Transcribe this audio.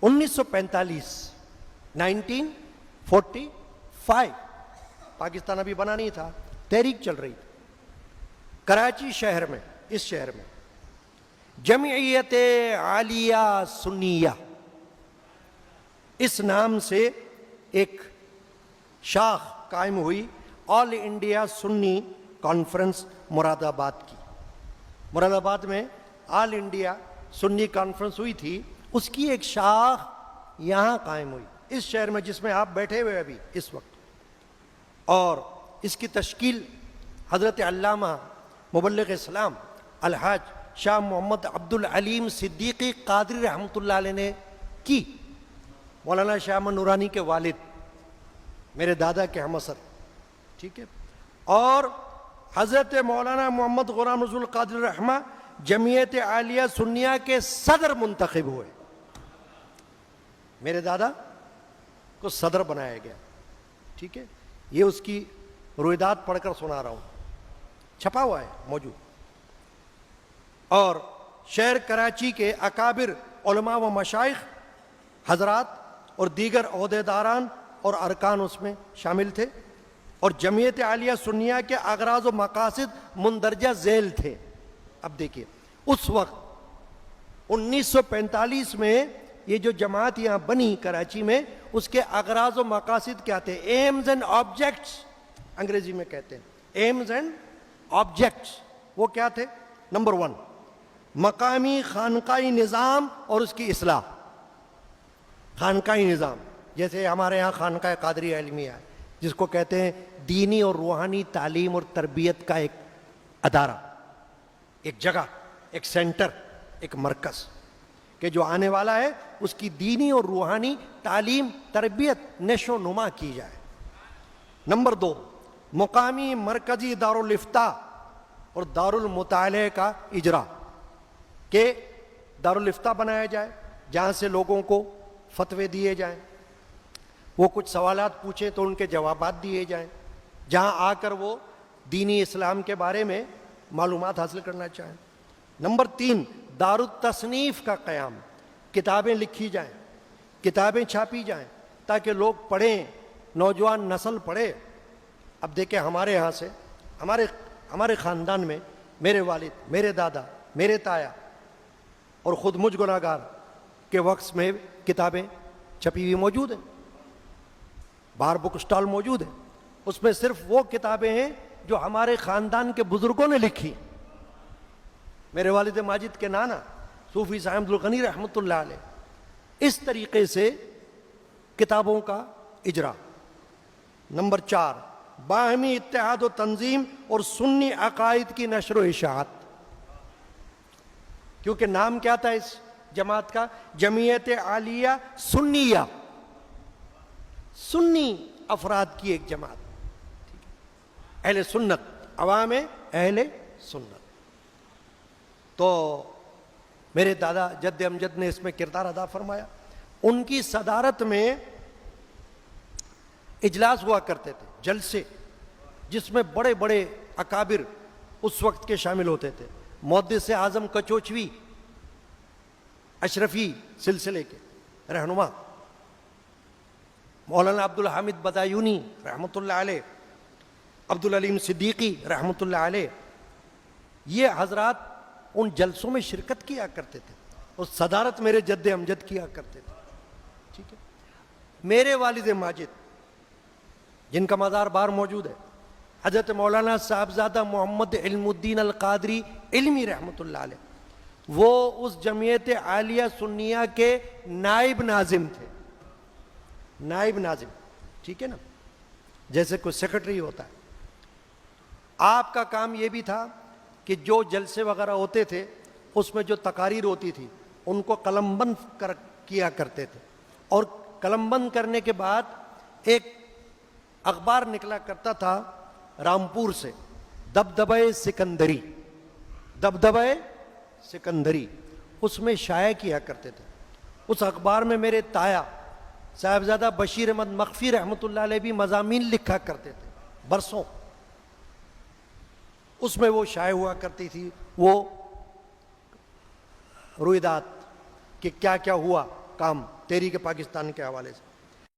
1945 1945 پاکستان ابھی بنا نہیں تھا، تحریک چل رہی تھی کراچی شہر میں، اس شہر میں جمعیت عالیہ سنیہ اس نام سے ایک شاخ قائم ہوئی، آل انڈیا سنی کانفرنس مراد آباد کی۔ مراد آباد میں آل انڈیا سنی کانفرنس ہوئی تھی، اس کی ایک شاخ یہاں قائم ہوئی اس شہر میں جس میں آپ بیٹھے ہوئے ابھی اس وقت، اور اس کی تشکیل حضرت علامہ مبلغ اسلام الحاج شاہ محمد عبد العلیم صدیقی قادری رحمۃ اللہ علیہ نے کی، مولانا شاہ احمد نورانی کے والد، میرے دادا کے ہم اثر، ٹھیک ہے، اور حضرت مولانا محمد غلام رسول قادری رحمہ جمعیت عالیہ سنیہ کے صدر منتخب ہوئے، میرے دادا کو صدر بنایا گیا، ٹھیک ہے، یہ اس کی روایات پڑھ کر سنا رہا ہوں، چھپا ہوا ہے موجود۔ اور شہر کراچی کے اکابر علماء و مشائخ حضرات اور دیگر عہدیداران اور ارکان اس میں شامل تھے، اور جمعیت عالیہ سنیہ کے اغراض و مقاصد مندرجہ ذیل تھے۔ اب دیکھیے اس وقت 1945 میں یہ جو جماعت یہاں بنی کراچی میں، اس کے اغراض و مقاصد کیا تھے؟ ایمز اینڈ آبجیکٹس انگریزی میں کہتے ہیں، ایمز اینڈ آبجیکٹس، وہ کیا تھے؟ نمبر 1 مقامی خانقاہی نظام اور اس کی اصلاح۔ خانقاہی نظام جیسے ہمارے ہاں خانقاہ قادریہ علمیہ ہے، جس کو کہتے ہیں دینی اور روحانی تعلیم اور تربیت کا ایک ادارہ، ایک جگہ، ایک سینٹر، ایک مرکز، کہ جو آنے والا ہے اس کی دینی اور روحانی تعلیم تربیت نشو و نما کی جائے۔ نمبر 2 مقامی مرکزی دارالافتاء اور دارالمطالعہ کا اجرا، کہ دارالافتاء بنایا جائے جہاں سے لوگوں کو فتوے دیے جائیں، وہ کچھ سوالات پوچھیں تو ان کے جوابات دیے جائیں، جہاں آ کر وہ دینی اسلام کے بارے میں معلومات حاصل کرنا چاہیں۔ نمبر 3 دارالتصنیف کا قیام، کتابیں لکھی جائیں، کتابیں چھاپی جائیں تاکہ لوگ پڑھیں، نوجوان نسل پڑھے۔ اب دیکھیں ہمارے یہاں سے ہمارے خاندان میں میرے والد، میرے دادا، میرے تایا اور خود مجھ گناہگار کے وقت میں کتابیں چھپی ہوئی موجود ہیں، باہر بک اسٹال موجود ہے، اس میں صرف وہ کتابیں ہیں جو ہمارے خاندان کے بزرگوں نے لکھی۔ میرے والد ماجد کے نانا صوفی صاحب عبد الغنی رحمۃ اللہ علیہ، اس طریقے سے کتابوں کا اجرا۔ نمبر 4 باہمی اتحاد و تنظیم اور سنی عقائد کی نشر و اشاعت، کیونکہ نام کیا تھا اس جماعت کا؟ جمعیت عالیہ سنیہ، سنی افراد کی ایک جماعت، اہل سنت، عوام اہل سنت۔ تو میرے دادا جد امجد نے اس میں کردار ادا فرمایا، ان کی صدارت میں اجلاس ہوا کرتے تھے، جلسے، جس میں بڑے بڑے اکابر اس وقت کے شامل ہوتے تھے، محدث اعظم کچوچوی اشرفی سلسلے کے رہنما، مولانا عبد الحامد بدایونی رحمۃ اللہ علیہ، عبد العلیم صدیقی رحمۃ اللہ علیہ، یہ حضرات ان جلسوں میں شرکت کیا کرتے تھے، اور صدارت میرے جد امجد کیا کرتے تھے، ٹھیک ہے۔ میرے والد ماجد جن کا مزار بار موجود ہے، حضرت مولانا صاحبزادہ محمد علم الدین القادری علمی رحمۃ اللہ علیہ، وہ اس جمعیت عالیہ سنیہ کے نائب ناظم تھے، نائب ناظم، ٹھیک ہے نا، جیسے کوئی سیکرٹری ہوتا ہے۔ آپ کا کام یہ بھی تھا کہ جو جلسے وغیرہ ہوتے تھے اس میں جو تقاریر ہوتی تھی ان کو قلم بند کیا کرتے تھے، اور قلم بند کرنے کے بعد ایک اخبار نکلا کرتا تھا رامپور سے، دبدبہ سکندری، دبدبہ سکندری، اس میں شائع کیا کرتے تھے۔ اس اخبار میں میرے تایا صاحبزادہ بشیر احمد مخفی رحمۃ اللہ علیہ بھی مضامین لکھا کرتے تھے برسوں، اس میں وہ شائع ہوا کرتی تھی وہ روایات کہ کیا کیا ہوا کام تحریک پاکستان کے حوالے سے.